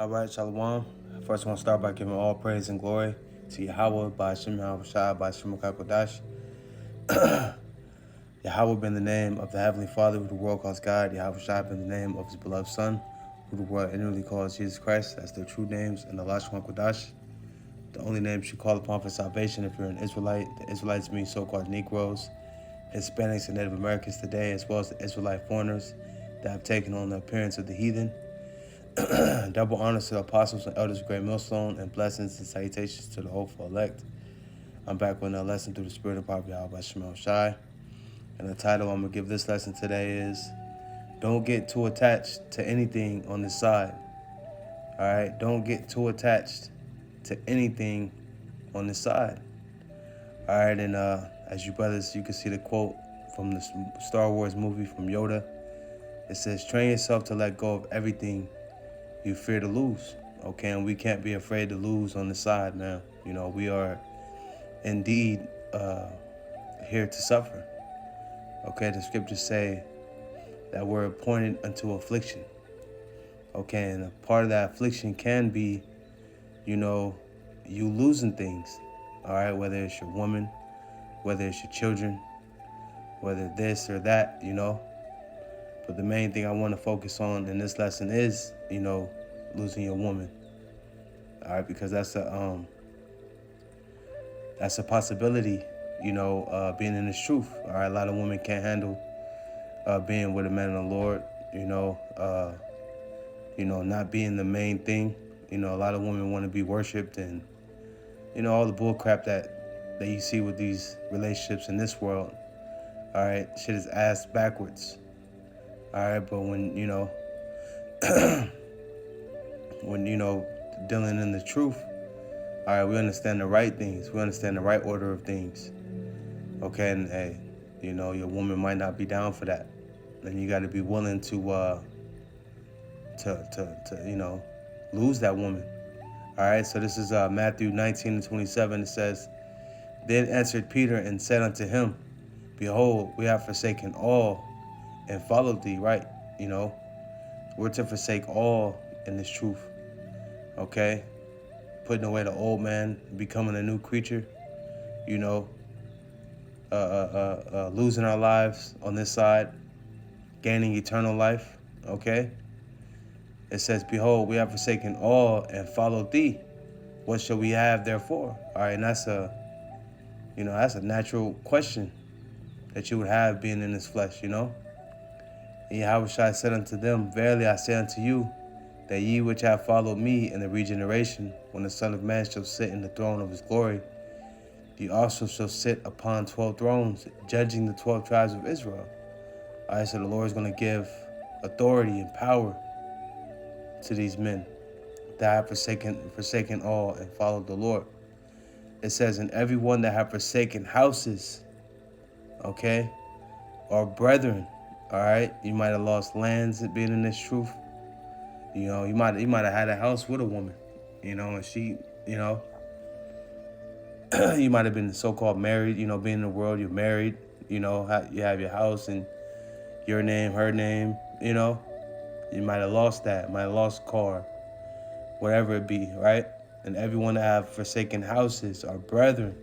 All right, Shalom. First, I want to start by giving all praise and glory to Yahweh, by Hashem Yahushua, by Hashem HaKadosh. Yahweh being the name of the Heavenly Father, who the world calls God. Yahushua being the name of His beloved Son, who the world inwardly calls Jesus Christ. That's their true names. And Allah Shema Kodash, the only name you should call upon for salvation if you're an Israelite. The Israelites mean so-called Negroes, Hispanics, and Native Americans today, as well as the Israelite foreigners that have taken on the appearance of the heathen. Double honors to the apostles and elders of Great Millstone, and blessings and salutations to the hopeful elect. I'm back with a lesson through the Spirit of Prophet Yahweh Shemel Shai. And the title I'm going to give this lesson today is, Don't Get Too Attached to Anything on the Side. All right? Don't get too attached to anything on the side. All right? And as you brothers, you can see the quote from the Star Wars movie from Yoda. It says, train yourself to let go of everything you fear to lose. Okay, and we can't be afraid to lose on the side now. You know, we are indeed here to suffer. Okay, the scriptures say that we're appointed unto affliction. Okay, and a part of that affliction can be, you know, you losing things. All right, whether it's your woman, whether it's your children, whether this or that, you know. But the main thing I want to focus on in this lesson is, you know, losing your woman. All right, because that's a possibility, you know, being in this truth. All right, a lot of women can't handle being with a man of the Lord, you know, not being the main thing. You know, a lot of women want to be worshipped, and, you know, all the bull crap that you see with these relationships in this world. All right, shit is ass backwards. All right, but when, you know, dealing in the truth, all right, we understand the right things. We understand the right order of things. Okay, and hey, you know, your woman might not be down for that, and you got to be willing to you know, lose that woman. All right, so this is Matthew 19:27. It says, Then answered Peter and said unto him, Behold, we have forsaken all and followed thee. Right, you know, we're to forsake all in this truth. Okay, putting away the old man, becoming a new creature, you know, losing our lives on this side, gaining eternal life. Okay, it says, Behold, we have forsaken all and followed thee. What shall we have therefore? All right, and that's that's a natural question that you would have being in this flesh, you know. And Yahweh said unto them, Verily I say unto you, that ye which have followed me in the regeneration, when the Son of Man shall sit in the throne of his glory, ye also shall sit upon 12 thrones, judging the 12 tribes of Israel. All right, so the Lord is going to give authority and power to these men that have forsaken all and followed the Lord. It says, and everyone that have forsaken houses, okay, or brethren, all right, you might have lost lands being in this truth. You know, you might have had a house with a woman, you know, and she, you know, you might have been so-called married, you know, being in the world, you're married, you know, you have your house and your name, her name, you know. You might have lost that, might have lost a car, whatever it be, right? And everyone that have forsaken houses, our brethren,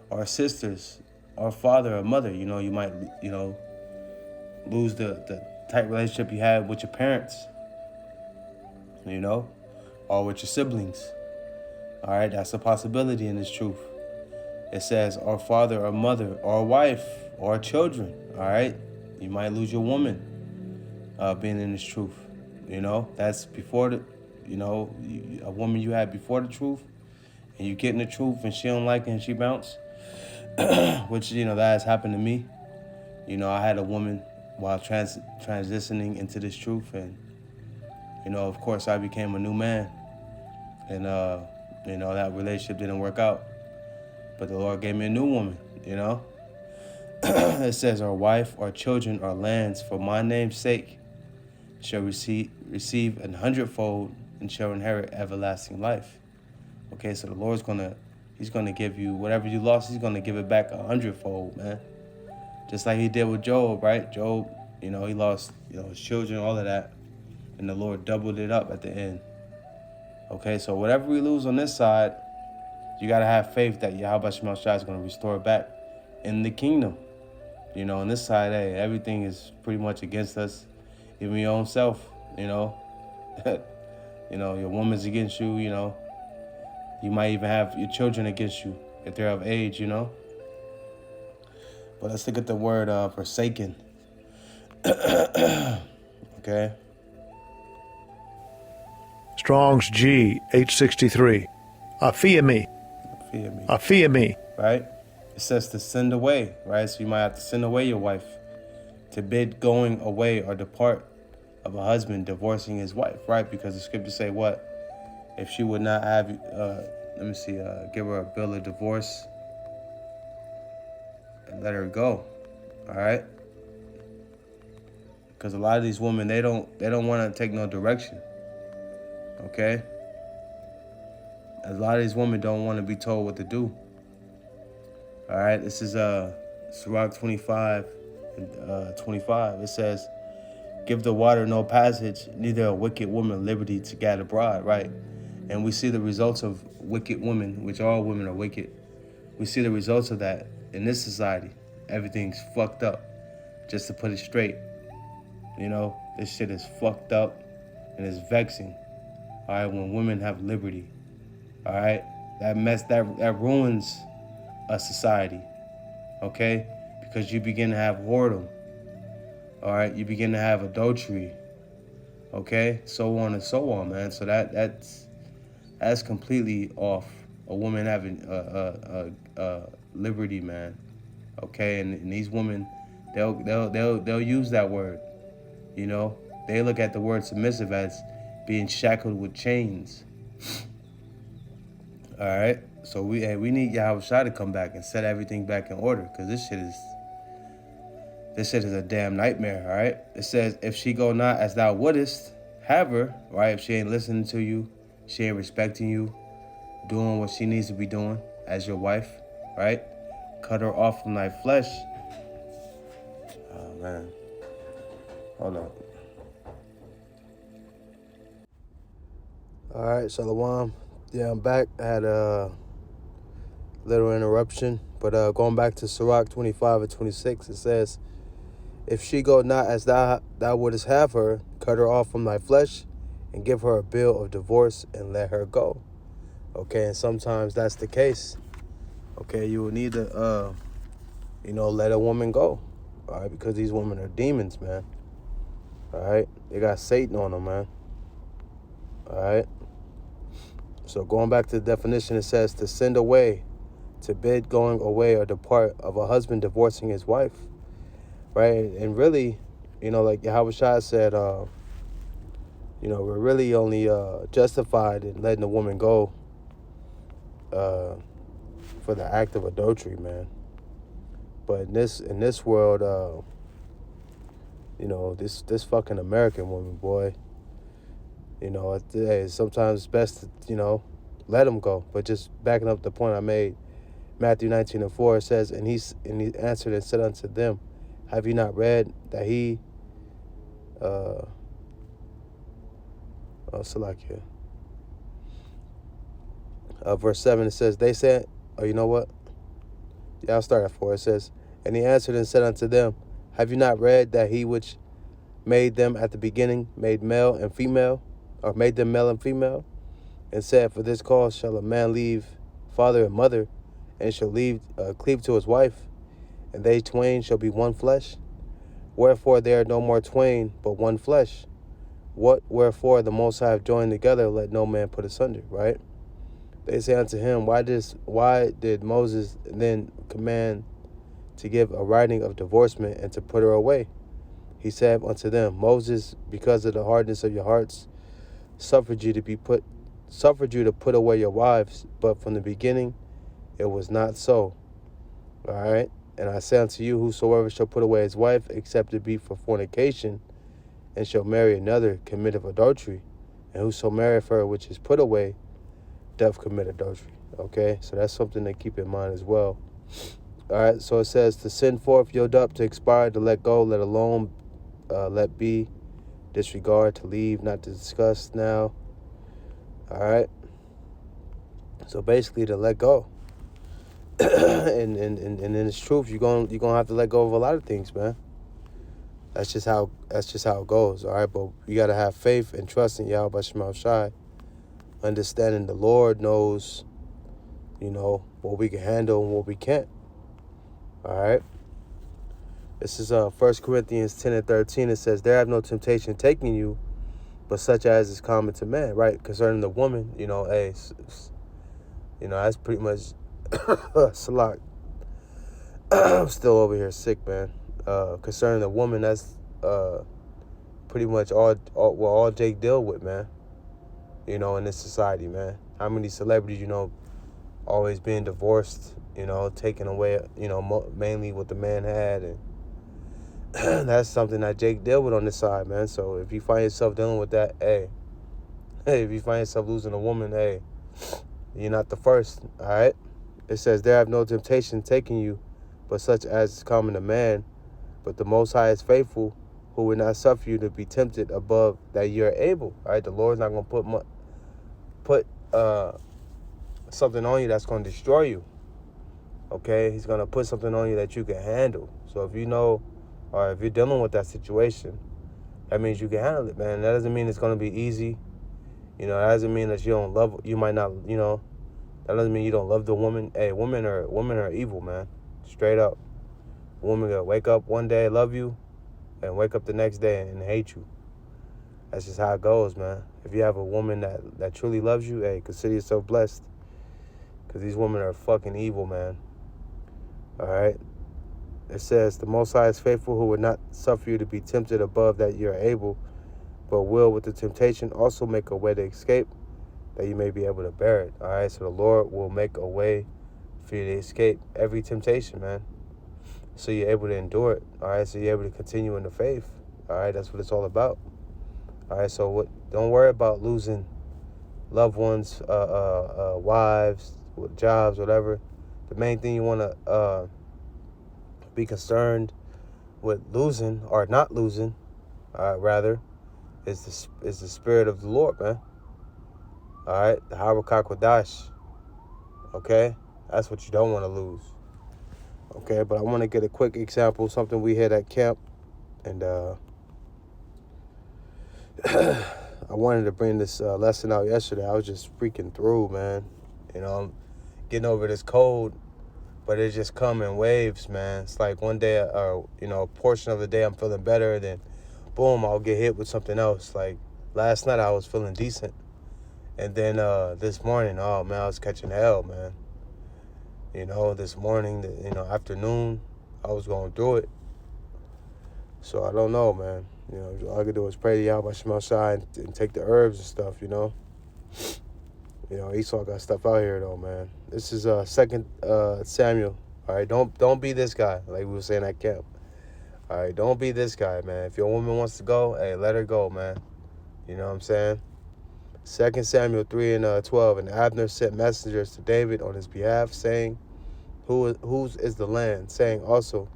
our sisters, our father or mother, you know, you might, you know, lose the tight relationship you had with your parents, you know, or with your siblings. All right, that's a possibility in this truth. It says, our father or mother or wife or children. All right, you might lose your woman being in this truth. You know, that's before the, you know, a woman you had before the truth, and you get in the truth and she don't like it and she bounce, which, you know, that has happened to me. You know, I had a woman while transitioning into this truth, and, you know, of course I became a new man, and, you know, that relationship didn't work out, but the Lord gave me a new woman, you know. It says, our wife, our children, our lands, for my name's sake, shall receive 100-fold and shall inherit everlasting life. Okay, so the Lord's He's gonna give you whatever you lost. He's gonna give it back 100-fold, man. Just like He did with Job, right? Job, you know, he lost, you know, his children, all of that, and the Lord doubled it up at the end. Okay, so whatever we lose on this side, you got to have faith that Yahweh Shema Shai is going to restore it back in the kingdom. You know, on this side, hey, everything is pretty much against us, even your own self, you know. You know, your woman's against you, you know. You might even have your children against you if they're of age, you know. But let's look at the word forsaken. Okay. Strong's G, 863. Fear me. Fear me. Fear me. Right? It says to send away, right? So you might have to send away your wife, to bid going away or depart of a husband divorcing his wife, right? Because the scriptures say what? If she would not have, give her a bill of divorce and let her go, all right? Because a lot of these women, they don't want to take no direction, okay? A lot of these women don't want to be told what to do. All right, this is Sirach 25 and 25. It says, give the water no passage, neither a wicked woman liberty to gad abroad, right? And we see the results of wicked women, which all women are wicked. We see the results of that in this society. Everything's fucked up, just to put it straight. You know, this shit is fucked up and it's vexing. All right, when women have liberty, all right, that ruins a society, okay? Because you begin to have whoredom, all right? You begin to have adultery, okay? So on and so on, man. So that's completely off. A woman having liberty, man, okay? And these women, they'll use that word, you know? They look at the word submissive as being shackled with chains. All right, so we need Yahweh Shai to come back and set everything back in order, because this shit is a damn nightmare. All right, it says, if she go not as thou wouldest have her, right? If she ain't listening to you, she ain't respecting you, doing what she needs to be doing as your wife, right? Cut her off from thy flesh. Oh man, hold on. All right, Shalom. Yeah, I'm back. I had a little interruption, but going back to Sirach 25 and 26, it says, if she go not as thou wouldest have her, cut her off from thy flesh, and give her a bill of divorce, and let her go. Okay, and sometimes that's the case. Okay, you will need to, let a woman go. All right, because these women are demons, man. All right, they got Satan on them, man. All right. So going back to the definition, it says to send away, to bid going away or depart of a husband divorcing his wife, right? And really, like Yahweh Shai said, we're really only justified in letting a woman go for the act of adultery, man. But in this world, this fucking American woman, boy. Sometimes it's best to, let him go. But just backing up the point I made, Matthew 19 and 4, it says, and he answered and said unto them, have you not read that he, Salakia. Verse 7, it says, they said, oh, you know what? Yeah, I'll start at 4. It says, and he answered and said unto them, have you not read that he which made them at the beginning made male and female, or made them male and female, and said, for this cause shall a man leave father and mother, and shall cleave to his wife, and they twain shall be one flesh. Wherefore they are no more twain, but one flesh. Wherefore the Most High have joined together, let no man put asunder, right? They say unto him, why did Moses then command to give a writing of divorcement and to put her away? He said unto them, Moses, because of the hardness of your hearts, suffered you to put away your wives, but from the beginning it was not so. All right. And I say unto you, whosoever shall put away his wife, except it be for fornication, and shall marry another, committeth adultery. And whoso marrieth her which is put away, doth commit adultery. Okay, so that's something to keep in mind as well. All right, so it says to send forth, yod up, to expire, to let go, let alone, let be, disregard, to leave, not to discuss now. All right. So basically, to let go. and in its truth, you're gonna have to let go of a lot of things, man. That's just how it goes. All right, but you gotta have faith and trust in Yahweh Shema Shai, understanding the Lord knows, what we can handle and what we can't. All right. This is 1 Corinthians 10:13. It says, "There have no temptation taking you, but such as is common to man." Right. Concerning the woman, that's pretty much Salak. I'm still over here sick, man. Concerning the woman, that's pretty much all Jake deal with, man. In this society, man. How many celebrities, always being divorced, taken away, mainly what the man had, and that's something that Jake dealt with on this side, man. So if you find yourself dealing with that, hey, if you find yourself losing a woman, hey, you're not the first, all right? It says, "There have no temptation taking you, but such as is common to man. But the Most High is faithful, who will not suffer you to be tempted above that you are able." All right, the Lord's not going to put something on you that's going to destroy you. Okay, He's going to put something on you that you can handle. So if you know, or if you're dealing with that situation, that means you can handle it, man. That doesn't mean it's going to be easy. That doesn't mean that you don't love. You might not. That doesn't mean you don't love the woman. Hey, women are evil, man. Straight up. A woman gonna wake up one day, love you, and wake up the next day and hate you. That's just how it goes, man. If you have a woman that truly loves you, hey, consider yourself blessed. Because these women are fucking evil, man. All right? It says, "The Most High is faithful, who would not suffer you to be tempted above that you are able, but will with the temptation also make a way to escape, that you may be able to bear it." All right? So the Lord will make a way for you to escape every temptation, man. So you're able to endure it. All right? So you're able to continue in the faith. All right? That's what it's all about. All right? So don't worry about losing loved ones, wives, jobs, whatever. The main thing you want to be concerned with losing, or not losing, rather, is the spirit of the Lord, man. All right? The Harakah Kodash. Okay? That's what you don't want to lose. Okay? But I want to get a quick example, something we had at camp. And I wanted to bring this lesson out yesterday. I was just freaking through, man. I'm getting over this cold, but it just come in waves, man. It's like one day, a portion of the day I'm feeling better, then boom, I'll get hit with something else. Like last night I was feeling decent. And then this morning, oh man, I was catching hell, man. This morning, afternoon, I was going through it. So I don't know, man. All I could do is pray to Yahweh Shema Shai and take the herbs and stuff, Esau got stuff out here, though, man. This is 2 Samuel. All right, don't be this guy, like we were saying at camp. All right, don't be this guy, man. If your woman wants to go, hey, let her go, man. You know what I'm saying? 2 Samuel 3:12, "And Abner sent messengers to David on his behalf, saying, Whose is the land? Saying also,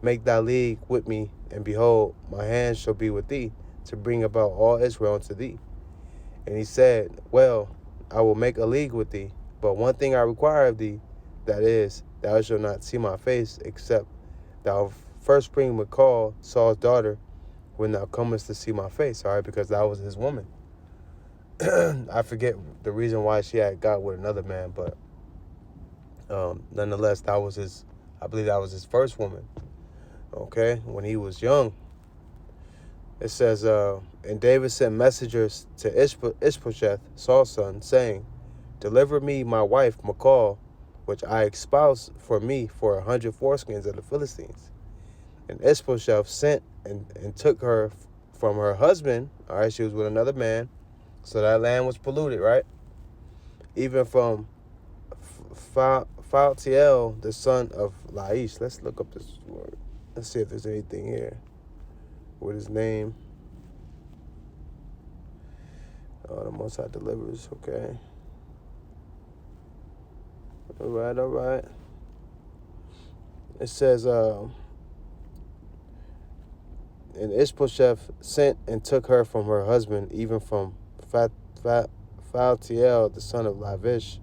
Make thy league with me, and behold, my hand shall be with thee, to bring about all Israel unto thee. And he said, Well, I will make a league with thee, but one thing I require of thee, that is, thou shalt not see my face, except thou first bring Michal, Saul's daughter, when thou comest to see my face." All right, because that was his woman. I forget the reason why she had got with another man, but nonetheless, I believe that was his first woman. Okay, when he was young. It says, "And David sent messengers to Ishbosheth, Saul's son, saying, Deliver me my wife Michal, which I espoused for me for 100 foreskins of the Philistines. And Ishbosheth sent and took her from her husband." All right, she was with another man. So that land was polluted, right? "Even from Phaltiel, the son of Laish." Let's look up this word. Let's see if there's anything here with his name. Oh, the Most High delivers. Okay. All right. It says, "And Ishbosheth sent and took her from her husband, even from Phaltiel, the son of Lavish,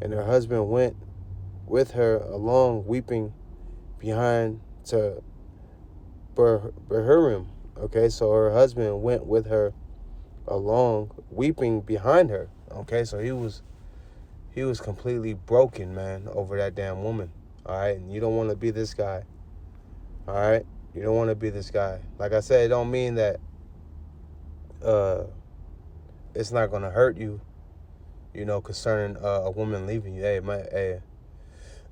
and her husband went with her along, weeping behind to Bahurim. Okay, so her husband went with her along, weeping behind her. Okay, so he was completely broken, man, over that damn woman. All right, and you don't want to be this guy. All right, you don't want to be this guy. Like I said, it don't mean that it's not gonna hurt you, concerning a woman leaving you. Hey,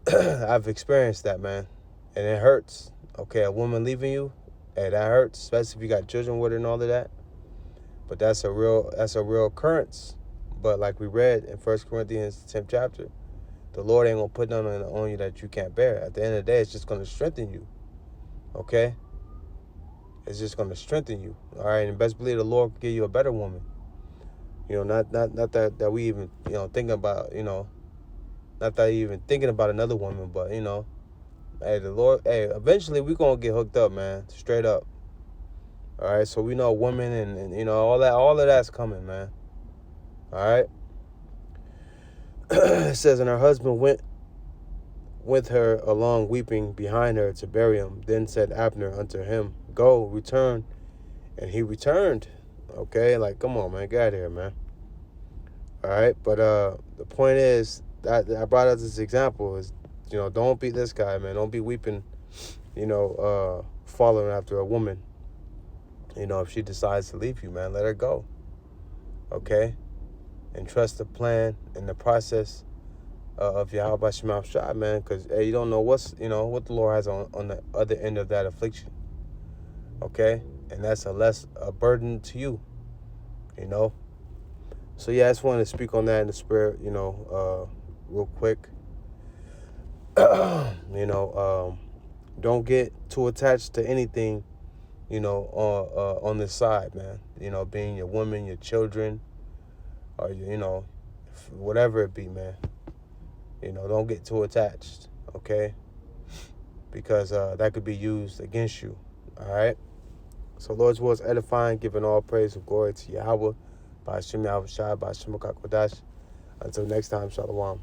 I've experienced that, man, and it hurts. Okay, a woman leaving you, hey, that hurts, especially if you got children with her and all of that. But that's a real occurrence. But like we read in 1 Corinthians 10th chapter, the Lord ain't gonna put nothing on you that you can't bear. At the end of the day, it's just gonna strengthen you. Okay, it's just gonna strengthen you. All right, and best believe the Lord will give you a better woman. Not that we even thinking about not that you even thinking about another woman, but hey, the Lord, hey, eventually we gonna get hooked up, man, straight up. All right, so we know women and all of that's coming, man. All right. It says, and her husband went with her along, weeping behind her to bury him. Then said Abner unto him, Go, return. And he returned. Okay, like, come on, man, get out of here, man. All right, but the point is that I brought up this example is, don't be this guy, man. Don't be weeping, following after a woman. If she decides to leave you, man, let her go. Okay, and trust the plan and the process of Yahweh Shema Shai, man, because hey, you don't know what the Lord has on the other end of that affliction. Okay, and that's a burden to you. So yeah, I just wanted to speak on that in the spirit, real quick. Don't get too attached to anything, on this side, man. Being your woman, your children, or whatever it be, man. Don't get too attached, okay? Because that could be used against you. All right. So Lord's word is edifying, giving all praise and glory to Yahweh. By Hashem Yahweh Shai, by Hashem HaKadosh. Until next time, Shalom.